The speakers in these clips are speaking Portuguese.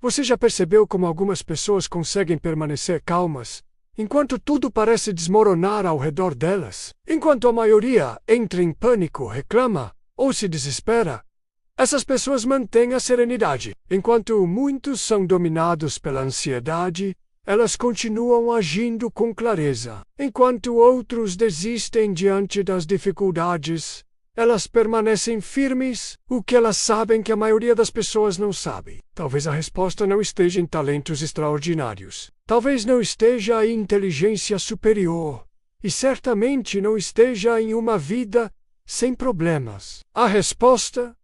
Você já percebeu como algumas pessoas conseguem permanecer calmas, enquanto tudo parece desmoronar ao redor delas? Enquanto a maioria entra em pânico, reclama ou se desespera, essas pessoas mantêm a serenidade. Enquanto muitos são dominados pela ansiedade, elas continuam agindo com clareza. Enquanto outros desistem diante das dificuldades, elas permanecem firmes, o que elas sabem que a maioria das pessoas não sabe. Talvez a resposta não esteja em talentos extraordinários. Talvez não esteja em inteligência superior. E certamente não esteja em uma vida sem problemas. A resposta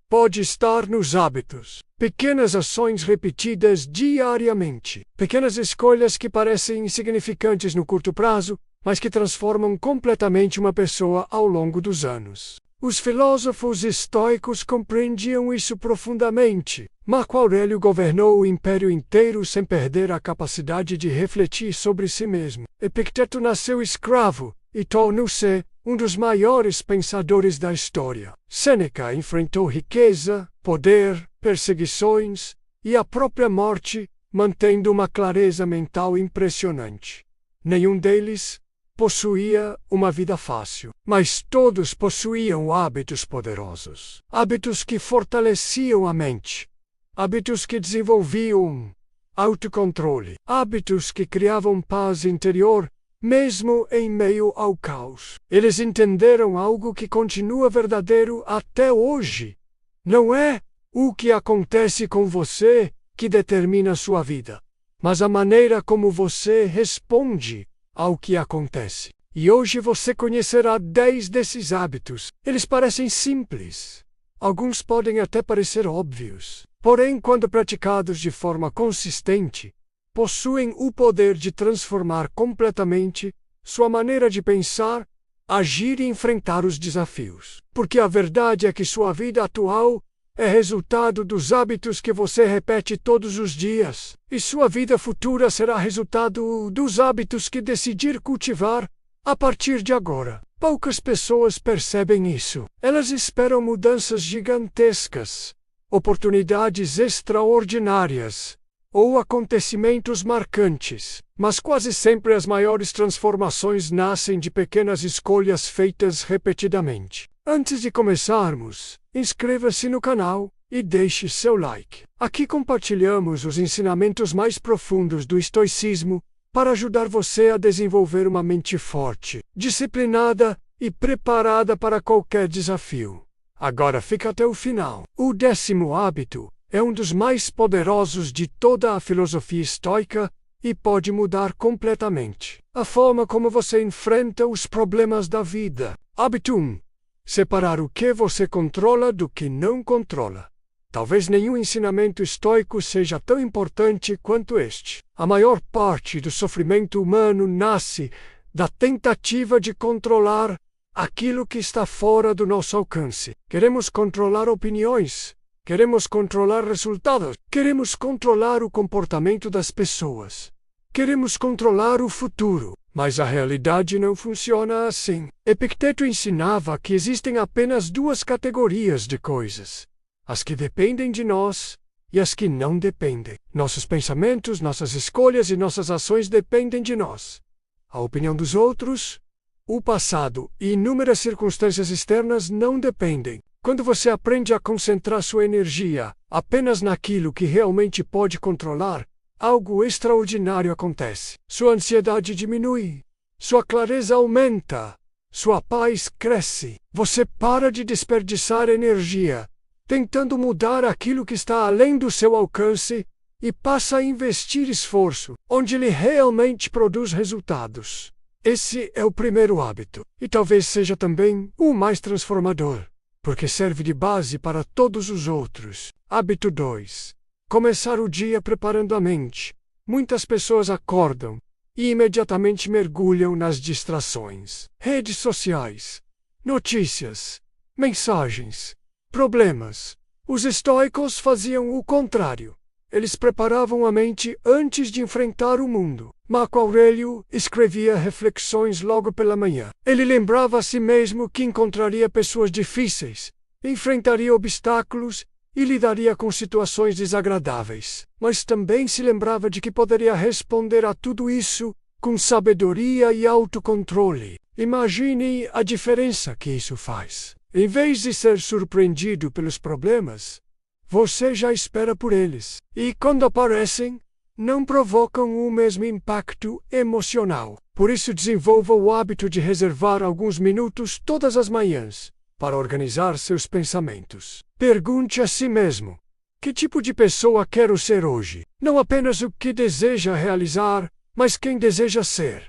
pode estar nos hábitos. Pequenas ações repetidas diariamente. Pequenas escolhas que parecem insignificantes no curto prazo, mas que transformam completamente uma pessoa ao longo dos anos. Os filósofos estoicos compreendiam isso profundamente. Marco Aurélio governou o império inteiro sem perder a capacidade de refletir sobre si mesmo. Epicteto nasceu escravo e tornou-se um dos maiores pensadores da história. Sêneca enfrentou riqueza, poder, perseguições e a própria morte, mantendo uma clareza mental impressionante. Nenhum deles possuía uma vida fácil, mas todos possuíam hábitos poderosos. Hábitos que fortaleciam a mente. Hábitos que desenvolviam autocontrole. Hábitos que criavam paz interior, mesmo em meio ao caos. Eles entenderam algo que continua verdadeiro até hoje. Não é o que acontece com você que determina sua vida, mas a maneira como você responde ao que acontece. E hoje você conhecerá 10 desses hábitos. Eles parecem simples. Alguns podem até parecer óbvios. Porém, quando praticados de forma consistente, possuem o poder de transformar completamente sua maneira de pensar, agir e enfrentar os desafios. Porque a verdade é que sua vida atual é resultado dos hábitos que você repete todos os dias, e sua vida futura será resultado dos hábitos que decidir cultivar a partir de agora. Poucas pessoas percebem isso. Elas esperam mudanças gigantescas, oportunidades extraordinárias ou acontecimentos marcantes, mas quase sempre as maiores transformações nascem de pequenas escolhas feitas repetidamente. Antes de começarmos, inscreva-se no canal e deixe seu like. Aqui compartilhamos os ensinamentos mais profundos do estoicismo para ajudar você a desenvolver uma mente forte, disciplinada e preparada para qualquer desafio. Agora fica até o final. O 10º hábito é um dos mais poderosos de toda a filosofia estoica e pode mudar completamente a forma como você enfrenta os problemas da vida. Hábito 1. Separar o que você controla do que não controla. Talvez nenhum ensinamento estoico seja tão importante quanto este. A maior parte do sofrimento humano nasce da tentativa de controlar aquilo que está fora do nosso alcance. Queremos controlar opiniões, queremos controlar resultados, queremos controlar o comportamento das pessoas, queremos controlar o futuro. Mas a realidade não funciona assim. Epicteto ensinava que existem apenas 2 categorias de coisas: as que dependem de nós e as que não dependem. Nossos pensamentos, nossas escolhas e nossas ações dependem de nós. A opinião dos outros, o passado e inúmeras circunstâncias externas não dependem. Quando você aprende a concentrar sua energia apenas naquilo que realmente pode controlar, algo extraordinário acontece. Sua ansiedade diminui, sua clareza aumenta, sua paz cresce. Você para de desperdiçar energia tentando mudar aquilo que está além do seu alcance e passa a investir esforço onde ele realmente produz resultados. Esse é o primeiro hábito, e talvez seja também o mais transformador, porque serve de base para todos os outros. Hábito 2. Começar o dia preparando a mente. Muitas pessoas acordam e imediatamente mergulham nas distrações. Redes sociais, notícias, mensagens, problemas. Os estoicos faziam o contrário. Eles preparavam a mente antes de enfrentar o mundo. Marco Aurélio escrevia reflexões logo pela manhã. Ele lembrava a si mesmo que encontraria pessoas difíceis, enfrentaria obstáculos e lidaria com situações desagradáveis, mas também se lembrava de que poderia responder a tudo isso com sabedoria e autocontrole. Imagine a diferença que isso faz. Em vez de ser surpreendido pelos problemas, você já espera por eles. E quando aparecem, não provocam o mesmo impacto emocional. Por isso, desenvolva o hábito de reservar alguns minutos todas as manhãs para organizar seus pensamentos. Pergunte a si mesmo: que tipo de pessoa quero ser hoje? Não apenas o que deseja realizar, mas quem deseja ser.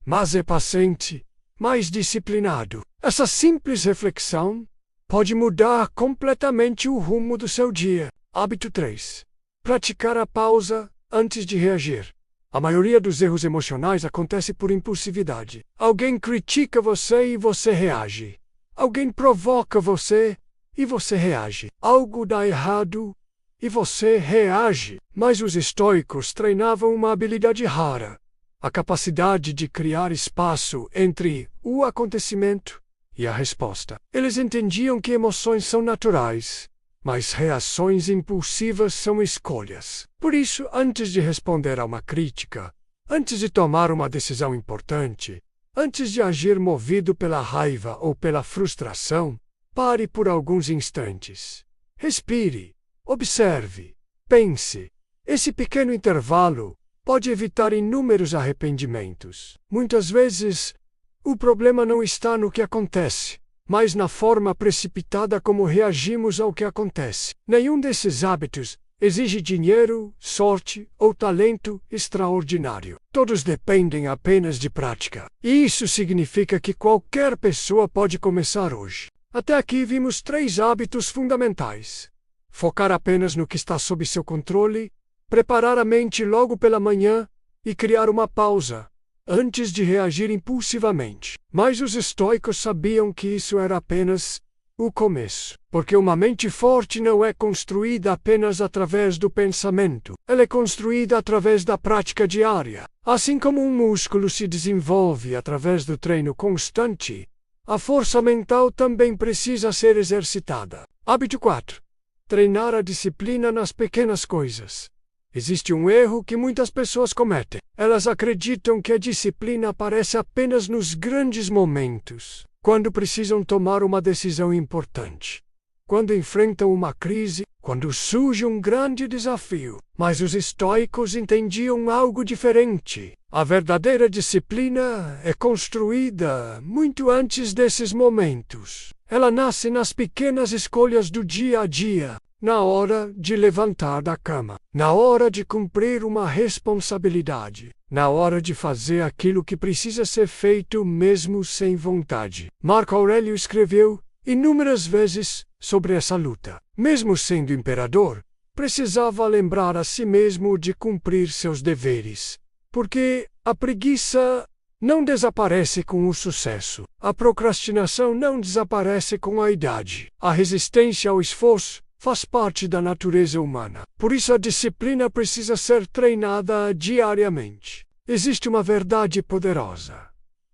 Mais paciente, mais disciplinado. Essa simples reflexão pode mudar completamente o rumo do seu dia. Hábito 3. Praticar a pausa antes de reagir. A maioria dos erros emocionais acontece por impulsividade. Alguém critica você e você reage. Alguém provoca você e você reage. Algo dá errado e você reage. Mas os estoicos treinavam uma habilidade rara: a capacidade de criar espaço entre o acontecimento e a resposta. Eles entendiam que emoções são naturais, mas reações impulsivas são escolhas. Por isso, antes de responder a uma crítica, antes de tomar uma decisão importante, antes de agir movido pela raiva ou pela frustração, pare por alguns instantes. Respire, observe, pense. Esse pequeno intervalo pode evitar inúmeros arrependimentos. Muitas vezes, o problema não está no que acontece, mas na forma precipitada como reagimos ao que acontece. Nenhum desses hábitos exige dinheiro, sorte ou talento extraordinário. Todos dependem apenas de prática. E isso significa que qualquer pessoa pode começar hoje. Até aqui vimos 3 hábitos fundamentais: focar apenas no que está sob seu controle, preparar a mente logo pela manhã e criar uma pausa antes de reagir impulsivamente. Mas os estoicos sabiam que isso era apenas o começo, porque uma mente forte não é construída apenas através do pensamento. Ela é construída através da prática diária. Assim como um músculo se desenvolve através do treino constante, a força mental também precisa ser exercitada. Hábito 4. Treinar a disciplina nas pequenas coisas. Existe um erro que muitas pessoas cometem. Elas acreditam que a disciplina aparece apenas nos grandes momentos, quando precisam tomar uma decisão importante, quando enfrentam uma crise, quando surge um grande desafio. Mas os estoicos entendiam algo diferente. A verdadeira disciplina é construída muito antes desses momentos. Ela nasce nas pequenas escolhas do dia a dia. Na hora de levantar da cama, na hora de cumprir uma responsabilidade, na hora de fazer aquilo que precisa ser feito mesmo sem vontade. Marco Aurélio escreveu inúmeras vezes sobre essa luta. Mesmo sendo imperador, precisava lembrar a si mesmo de cumprir seus deveres, porque a preguiça não desaparece com o sucesso. A procrastinação não desaparece com a idade. A resistência ao esforço faz parte da natureza humana. Por isso a disciplina precisa ser treinada diariamente. Existe uma verdade poderosa: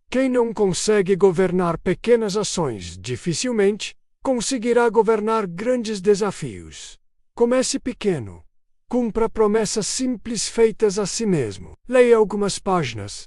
quem não consegue governar pequenas ações dificilmente conseguirá governar grandes desafios. Comece pequeno. Cumpra promessas simples feitas a si mesmo. Leia algumas páginas.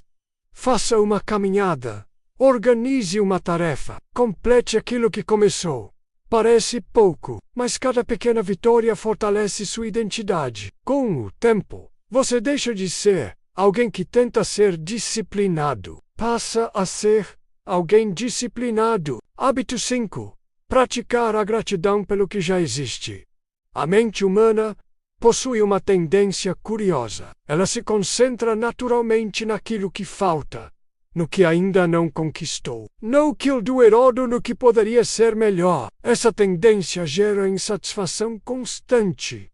Faça uma caminhada. Organize uma tarefa. Complete aquilo que começou. Parece pouco, mas cada pequena vitória fortalece sua identidade. Com o tempo, você deixa de ser alguém que tenta ser disciplinado. Passa a ser alguém disciplinado. Hábito 5. Praticar a gratidão pelo que já existe. A mente humana possui uma tendência curiosa. Ela se concentra naturalmente naquilo que falta, no que ainda não conquistou. No que do Heródoto no que poderia ser melhor. Essa tendência gera insatisfação constante,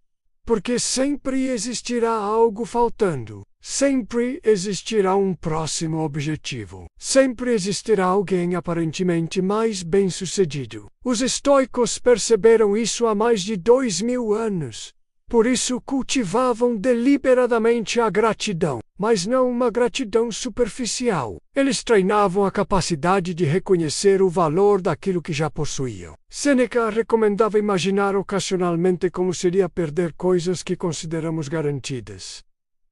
porque sempre existirá algo faltando. Sempre existirá um próximo objetivo. Sempre existirá alguém aparentemente mais bem-sucedido. Os estoicos perceberam isso há mais de 2000 anos. Por isso cultivavam deliberadamente a gratidão, mas não uma gratidão superficial. Eles treinavam a capacidade de reconhecer o valor daquilo que já possuíam. Sêneca recomendava imaginar ocasionalmente como seria perder coisas que consideramos garantidas: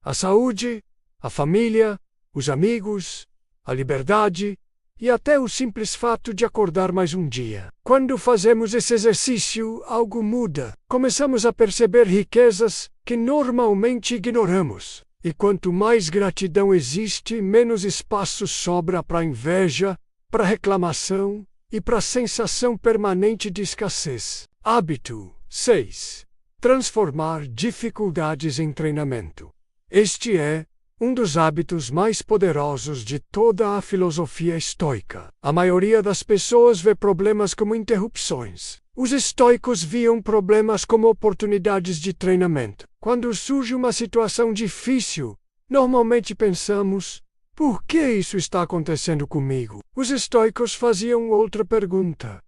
a saúde, a família, os amigos, a liberdade e até o simples fato de acordar mais um dia. Quando fazemos esse exercício, algo muda. Começamos a perceber riquezas que normalmente ignoramos. E quanto mais gratidão existe, menos espaço sobra para inveja, para reclamação e para a sensação permanente de escassez. Hábito 6. Transformar dificuldades em treinamento. Este é um dos hábitos mais poderosos de toda a filosofia estoica. A maioria das pessoas vê problemas como interrupções. Os estoicos viam problemas como oportunidades de treinamento. Quando surge uma situação difícil, normalmente pensamos: por que isso está acontecendo comigo? Os estoicos faziam outra pergunta: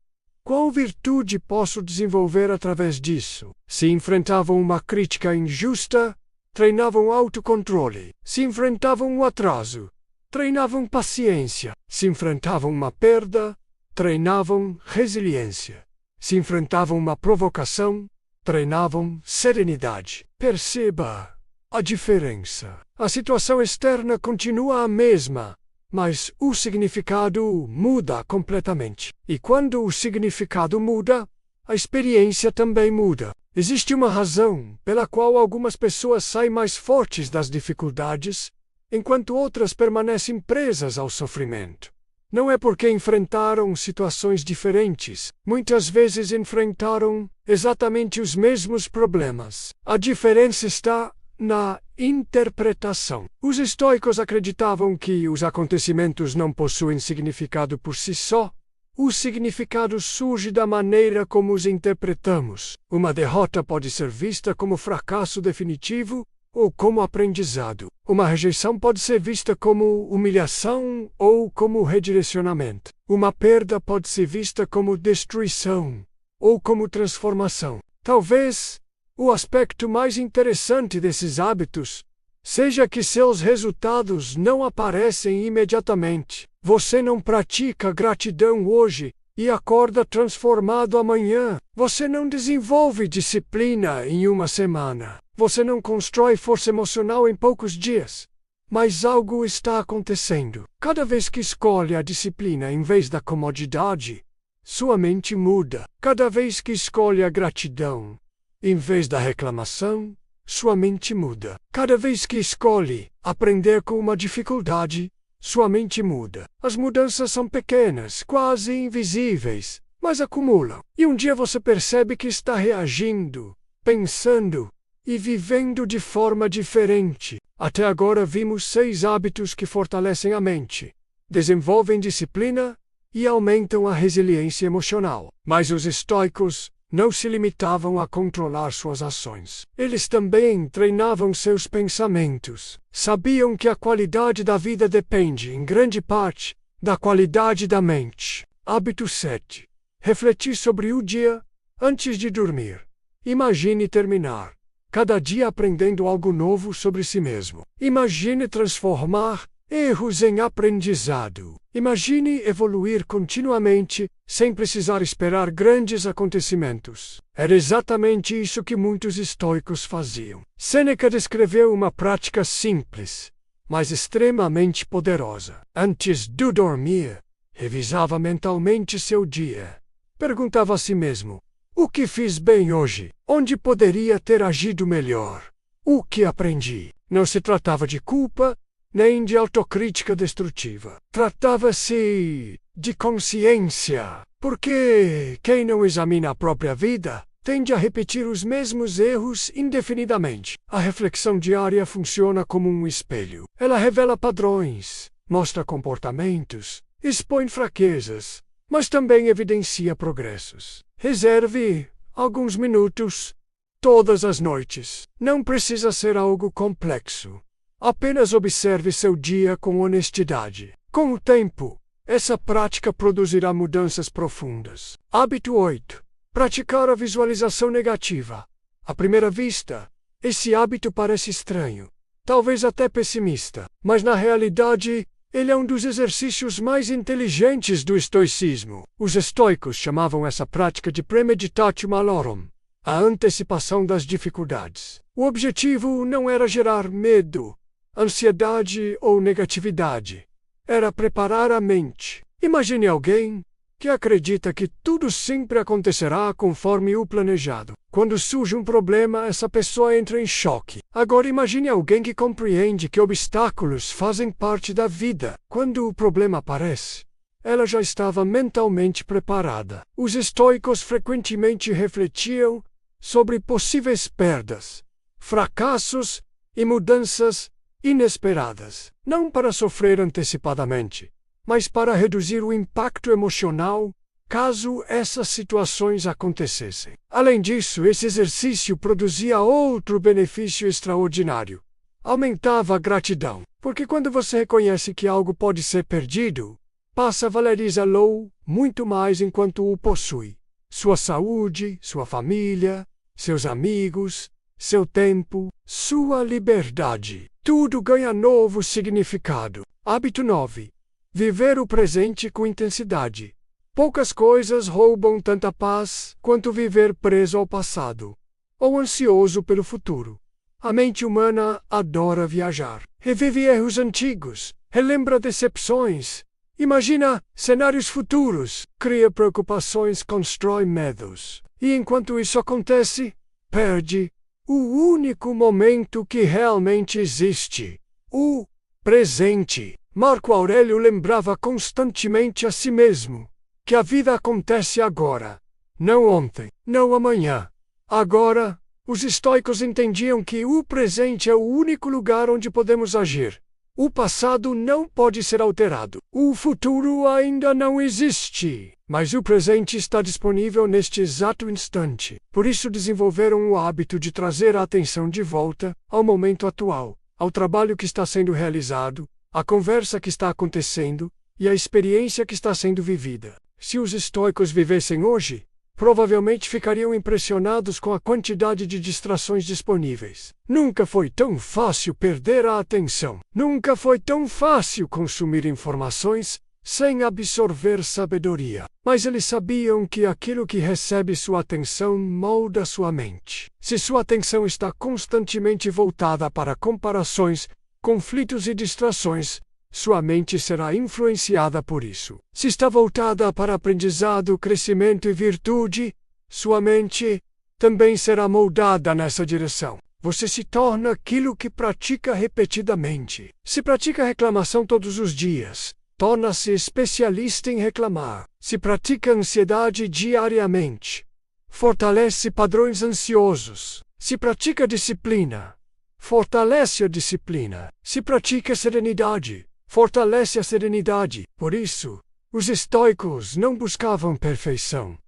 qual virtude posso desenvolver através disso? Se enfrentavam uma crítica injusta, treinavam autocontrole. Se enfrentavam um atraso, treinavam paciência. Se enfrentavam uma perda, treinavam resiliência. Se enfrentavam uma provocação, treinavam serenidade. Perceba a diferença. A situação externa continua a mesma, mas o significado muda completamente. E quando o significado muda, a experiência também muda. Existe uma razão pela qual algumas pessoas saem mais fortes das dificuldades, enquanto outras permanecem presas ao sofrimento. Não é porque enfrentaram situações diferentes. Muitas vezes enfrentaram exatamente os mesmos problemas. A diferença está na interpretação. Os estoicos acreditavam que os acontecimentos não possuem significado por si só. O significado surge da maneira como os interpretamos. Uma derrota pode ser vista como fracasso definitivo ou como aprendizado. Uma rejeição pode ser vista como humilhação ou como redirecionamento. Uma perda pode ser vista como destruição ou como transformação. Talvez o aspecto mais interessante desses hábitos seja que seus resultados não aparecem imediatamente. Você não pratica gratidão hoje e acorda transformado amanhã. Você não desenvolve disciplina em uma semana. Você não constrói força emocional em poucos dias. Mas algo está acontecendo. Cada vez que escolhe a disciplina em vez da comodidade, sua mente muda. Cada vez que escolhe a gratidão em vez da reclamação, sua mente muda. Cada vez que escolhe aprender com uma dificuldade, sua mente muda. As mudanças são pequenas, quase invisíveis, mas acumulam. E um dia você percebe que está reagindo, pensando e vivendo de forma diferente. Até agora vimos 6 hábitos que fortalecem a mente, desenvolvem disciplina e aumentam a resiliência emocional. Mas os estoicos não se limitavam a controlar suas ações. Eles também treinavam seus pensamentos. Sabiam que a qualidade da vida depende, em grande parte, da qualidade da mente. Hábito 7. Refletir sobre o dia antes de dormir. Imagine terminar cada dia aprendendo algo novo sobre si mesmo. Imagine transformar erros em aprendizado. Imagine evoluir continuamente, sem precisar esperar grandes acontecimentos. Era exatamente isso que muitos estoicos faziam. Sêneca descreveu uma prática simples, mas extremamente poderosa. Antes de dormir, revisava mentalmente seu dia. Perguntava a si mesmo: o que fiz bem hoje? Onde poderia ter agido melhor? O que aprendi? Não se tratava de culpa, nem de autocrítica destrutiva. Tratava-se de consciência, porque quem não examina a própria vida tende a repetir os mesmos erros indefinidamente. A reflexão diária funciona como um espelho. Ela revela padrões, mostra comportamentos, expõe fraquezas, mas também evidencia progressos. Reserve alguns minutos todas as noites. Não precisa ser algo complexo. Apenas observe seu dia com honestidade. Com o tempo, essa prática produzirá mudanças profundas. Hábito 8. Praticar a visualização negativa. À primeira vista, esse hábito parece estranho, talvez até pessimista, mas na realidade, ele é um dos exercícios mais inteligentes do estoicismo. Os estoicos chamavam essa prática de premeditatio malorum, a antecipação das dificuldades. O objetivo não era gerar medo, ansiedade ou negatividade. Era preparar a mente. Imagine alguém que acredita que tudo sempre acontecerá conforme o planejado. Quando surge um problema, essa pessoa entra em choque. Agora imagine alguém que compreende que obstáculos fazem parte da vida. Quando o problema aparece, ela já estava mentalmente preparada. Os estoicos frequentemente refletiam sobre possíveis perdas, fracassos e mudanças inesperadas, não para sofrer antecipadamente, mas para reduzir o impacto emocional caso essas situações acontecessem. Além disso, esse exercício produzia outro benefício extraordinário. Aumentava a gratidão, porque quando você reconhece que algo pode ser perdido, passa a valorizá-lo muito mais enquanto o possui. Sua saúde, sua família, seus amigos, seu tempo, sua liberdade. Tudo ganha novo significado. Hábito 9. Viver o presente com intensidade. Poucas coisas roubam tanta paz quanto viver preso ao passado, ou ansioso pelo futuro. A mente humana adora viajar. Revive erros antigos, relembra decepções, imagina cenários futuros, cria preocupações, constrói medos. E enquanto isso acontece, perde o único momento que realmente existe, o presente. Marco Aurélio lembrava constantemente a si mesmo que a vida acontece agora, não ontem, não amanhã. Agora, os estoicos entendiam que o presente é o único lugar onde podemos agir. O passado não pode ser alterado. O futuro ainda não existe, mas o presente está disponível neste exato instante. Por isso desenvolveram o hábito de trazer a atenção de volta ao momento atual, ao trabalho que está sendo realizado, à conversa que está acontecendo e à experiência que está sendo vivida. Se os estoicos vivessem hoje, provavelmente ficariam impressionados com a quantidade de distrações disponíveis. Nunca foi tão fácil perder a atenção. Nunca foi tão fácil consumir informações sem absorver sabedoria. Mas eles sabiam que aquilo que recebe sua atenção molda sua mente. Se sua atenção está constantemente voltada para comparações, conflitos e distrações, sua mente será influenciada por isso. Se está voltada para aprendizado, crescimento e virtude, sua mente também será moldada nessa direção. Você se torna aquilo que pratica repetidamente. Se pratica reclamação todos os dias, torna-se especialista em reclamar. Se pratica ansiedade diariamente, fortalece padrões ansiosos. Se pratica disciplina, fortalece a disciplina. Se pratica serenidade, fortalece a serenidade. Por isso, os estoicos não buscavam perfeição.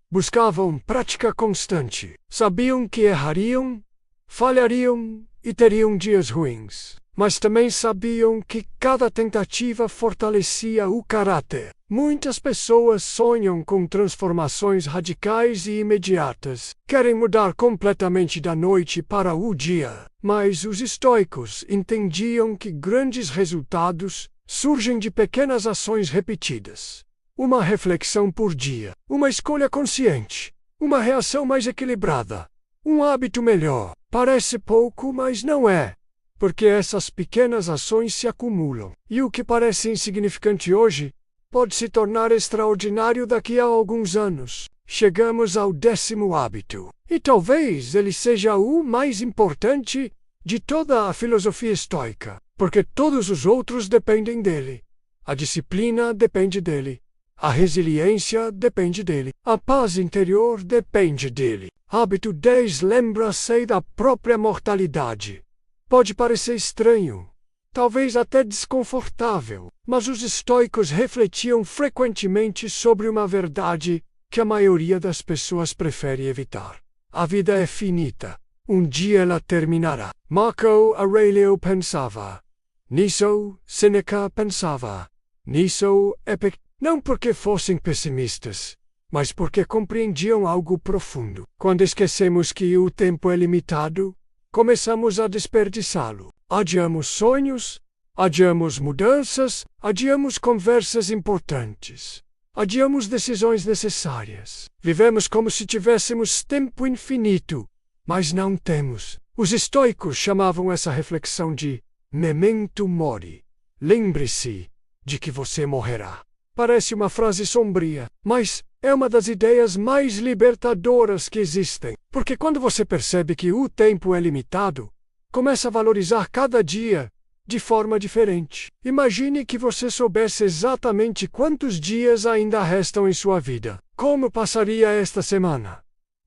Buscavam prática constante. Sabiam que errariam, falhariam e teriam dias ruins. Mas também sabiam que cada tentativa fortalecia o caráter. Muitas pessoas sonham com transformações radicais e imediatas. Querem mudar completamente da noite para o dia. Mas os estoicos entendiam que grandes resultados surgem de pequenas ações repetidas. Uma reflexão por dia, uma escolha consciente, uma reação mais equilibrada, um hábito melhor. Parece pouco, mas não é. Porque essas pequenas ações se acumulam. E o que parece insignificante hoje, pode se tornar extraordinário daqui a alguns anos. Chegamos ao 10º hábito. E talvez ele seja o mais importante de toda a filosofia estoica. Porque todos os outros dependem dele. A disciplina depende dele. A resiliência depende dele. A paz interior depende dele. Hábito 10 lembra-se da própria mortalidade. Pode parecer estranho, talvez até desconfortável, mas os estoicos refletiam frequentemente sobre uma verdade que a maioria das pessoas prefere evitar. A vida é finita. Um dia ela terminará. Marco Aurélio pensava nisso, Sêneca pensava nisso, Epicteto. Não porque fossem pessimistas, mas porque compreendiam algo profundo. Quando esquecemos que o tempo é limitado, começamos a desperdiçá-lo. Adiamos sonhos, adiamos mudanças, adiamos conversas importantes. Adiamos decisões necessárias. Vivemos como se tivéssemos tempo infinito, mas não temos. Os estoicos chamavam essa reflexão de memento mori. Lembre-se de que você morrerá. Parece uma frase sombria, mas é uma das ideias mais libertadoras que existem. Porque quando você percebe que o tempo é limitado, começa a valorizar cada dia de forma diferente. Imagine que você soubesse exatamente quantos dias ainda restam em sua vida. Como passaria esta semana?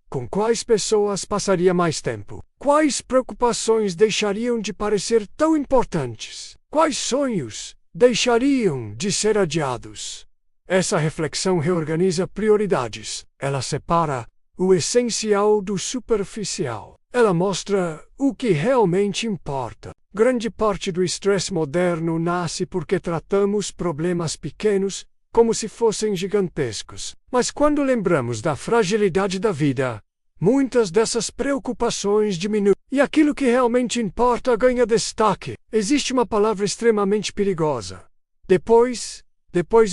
Com quais pessoas passaria mais tempo? Quais preocupações deixariam de parecer tão importantes? Quais sonhos deixariam de ser adiados? Essa reflexão reorganiza prioridades. Ela separa o essencial do superficial. Ela mostra o que realmente importa. Grande parte do estresse moderno nasce porque tratamos problemas pequenos como se fossem gigantescos. Mas quando lembramos da fragilidade da vida, muitas dessas preocupações diminuem e aquilo que realmente importa ganha destaque. Existe uma palavra extremamente perigosa. Depois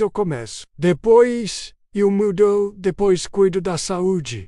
eu começo. Depois eu mudo. Depois cuido da saúde.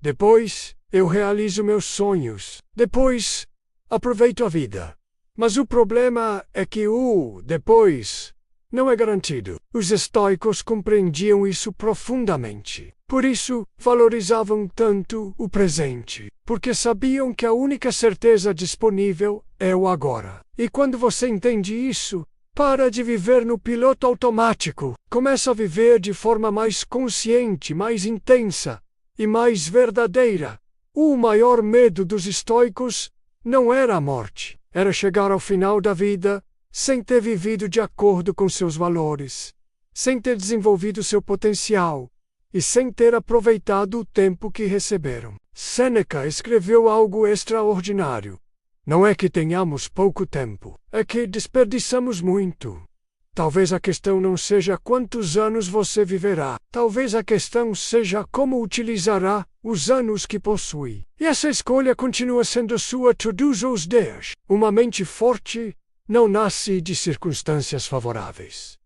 Depois eu realizo meus sonhos. Depois aproveito a vida. Mas o problema é que o depois não é garantido. Os estoicos compreendiam isso profundamente. Por isso, valorizavam tanto o presente, porque sabiam que a única certeza disponível é o agora. E quando você entende isso, para de viver no piloto automático, começa a viver de forma mais consciente, mais intensa e mais verdadeira. O maior medo dos estoicos não era a morte, era chegar ao final da vida sem ter vivido de acordo com seus valores, sem ter desenvolvido seu potencial e sem ter aproveitado o tempo que receberam. Sêneca escreveu algo extraordinário. Não é que tenhamos pouco tempo, é que desperdiçamos muito. Talvez a questão não seja quantos anos você viverá, talvez a questão seja como utilizará os anos que possui. E essa escolha continua sendo sua todos os dias. Uma mente forte não nasce de circunstâncias favoráveis.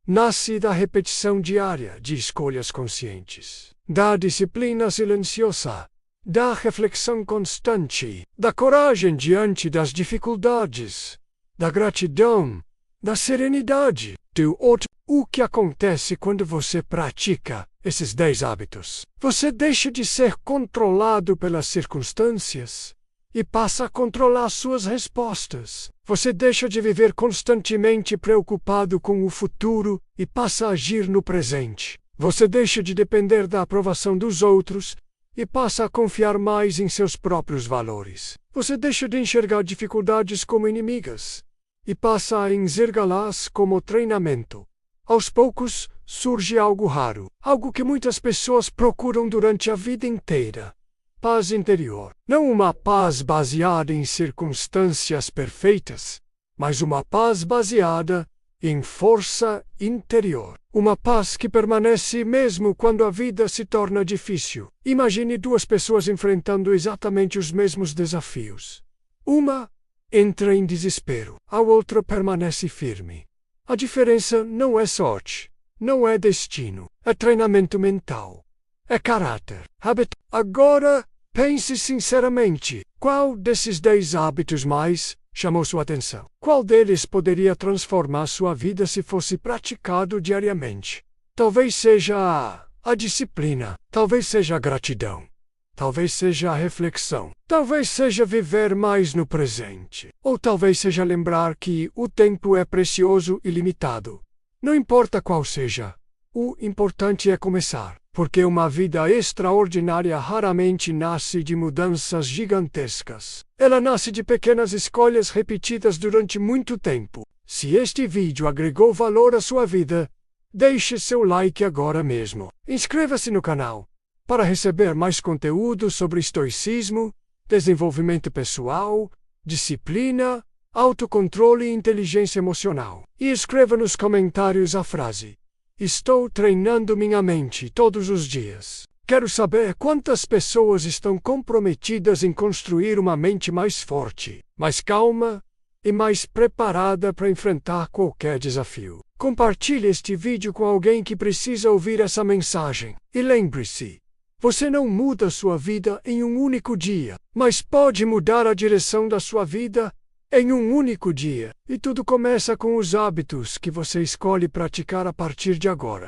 Nasce da repetição diária de escolhas conscientes, da disciplina silenciosa, da reflexão constante, da coragem diante das dificuldades, da gratidão, da serenidade, do outro. O que acontece quando você pratica esses 10 hábitos? Você deixa de ser controlado pelas circunstâncias e passa a controlar suas respostas. Você deixa de viver constantemente preocupado com o futuro e passa a agir no presente. Você deixa de depender da aprovação dos outros e passa a confiar mais em seus próprios valores. Você deixa de enxergar dificuldades como inimigas e passa a enxergá-las como treinamento. Aos poucos, surge algo raro, algo que muitas pessoas procuram durante a vida inteira. Paz interior. Não uma paz baseada em circunstâncias perfeitas, mas uma paz baseada em força interior. Uma paz que permanece mesmo quando a vida se torna difícil. Imagine duas pessoas enfrentando exatamente os mesmos desafios. Uma entra em desespero, a outra permanece firme. A diferença não é sorte, não é destino, é treinamento mental. É caráter, hábito. Agora, pense sinceramente, qual desses 10 hábitos mais chamou sua atenção? Qual deles poderia transformar sua vida se fosse praticado diariamente? Talvez seja a disciplina, talvez seja a gratidão, talvez seja a reflexão, talvez seja viver mais no presente, ou talvez seja lembrar que o tempo é precioso e limitado. Não importa qual seja, o importante é começar. Porque uma vida extraordinária raramente nasce de mudanças gigantescas. Ela nasce de pequenas escolhas repetidas durante muito tempo. Se este vídeo agregou valor à sua vida, deixe seu like agora mesmo. Inscreva-se no canal para receber mais conteúdo sobre estoicismo, desenvolvimento pessoal, disciplina, autocontrole e inteligência emocional. E escreva nos comentários a frase: Estou treinando minha mente todos os dias. Quero saber quantas pessoas estão comprometidas em construir uma mente mais forte, mais calma e mais preparada para enfrentar qualquer desafio. Compartilhe este vídeo com alguém que precisa ouvir essa mensagem. E lembre-se, você não muda sua vida em um único dia, mas pode mudar a direção da sua vida em um único dia. E tudo começa com os hábitos que você escolhe praticar a partir de agora.